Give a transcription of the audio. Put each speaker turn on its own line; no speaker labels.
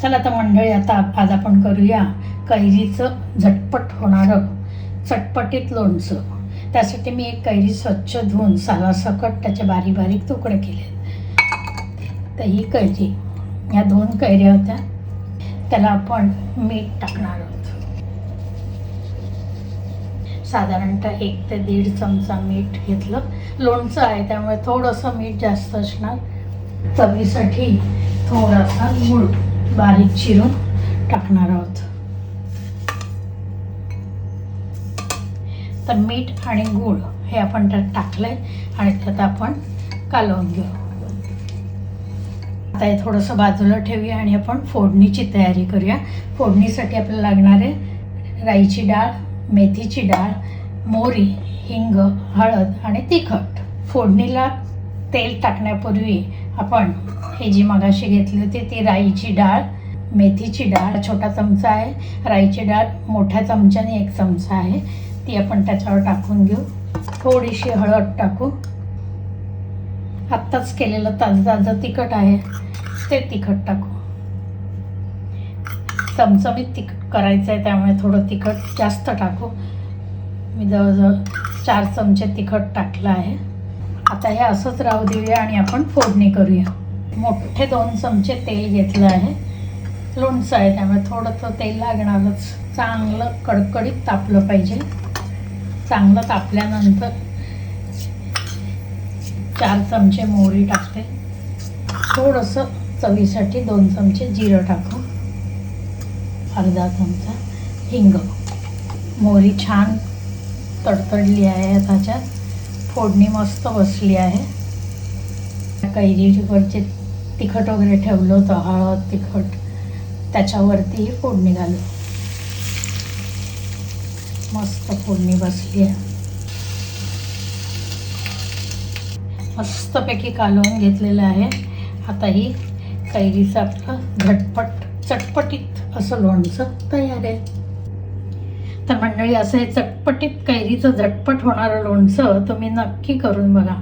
चला तर मंडळी, आता आज आपण करूया कैरीचं झटपट होणारं चटपटीत लोणचं. त्यासाठी मी एक कैरी स्वच्छ धुवून सालासकट त्याचे बारीक बारीक तुकडे केले. तर ही कैरी, ह्या 2 कैऱ्या होत्या. त्याला आपण मीठ टाकणार आहोत. साधारणतः 1 ते 1.5 चमचा मीठ घेतलं. लोणचं आहे त्यामुळे थोडंसं मीठ जास्त असणार. चवीसाठी थोडासा गूळ बारीक चिरून टाकणार आहोत. तर मीठ आणि गूळ हे आपण त्यात टाकलंय आणि त्यात आपण कालवून घेऊ. आता हे थोडंसं बाजूला ठेवूया आणि आपण फोडणीची तयारी करूया. फोडणीसाठी आपल्याला लागणार आहे राईची डाळ, मेथीची डाळ, मोहरी, हिंग, हळद आणि तिखट. फोडणीला तेल टाकण्यापूर्वी आपण हे जी मगाशी घेतली होती ती राईची डाळ, मेथीची डाळ छोटा चमचा आहे, राईची डाळ मोठ्या चमच्याने 1 चमचा आहे, ती आपण त्याच्यावर टाकून घेऊ. थोडीशी हळद टाकू. आत्ताच केलेलं ताजं तिखट आहे ते तिखट टाकू. चमचमीत तिखट करायचं आहे त्यामुळे थोडं तिखट जास्त टाकू. मी जवळजवळ 4 चमचे तिखट टाकलं आहे. आता हे असंच राहू देऊया आणि आपण फोडणी करूया. मोठे 2 चमचे तेल घेतलं आहे. लोणचं आहे त्यामुळे थोडंसं तेल लागणारच. चांगलं कडकडीत तापलं पाहिजे. चांगलं तापल्यानंतर 4 चमचे मोहरी टाकते. थोडंसं चवीसाठी 2 चमचे जिरं टाकू. अर्धा चमचा हिंग. मोहरी छान तडतडली आहे. त्याच्यात फोडणी मस्त बसली आहे. कैरीवरचे तिखट वगैरे ठेवलं होतं, हळद तिखट, त्याच्यावरती ही फोडणी घालू. मस्त फोडणी बसली आहे. मस्तपैकी कालवून घेतलेलं आहे. आता ही कैरीचं आपलं झटपट चटपटीत असं लोणचं तयार आहे. तर मंडळी, असं हे चटपटीत कैरीचं झटपट होणारं लोणचं तुम्ही नक्की करून बघा.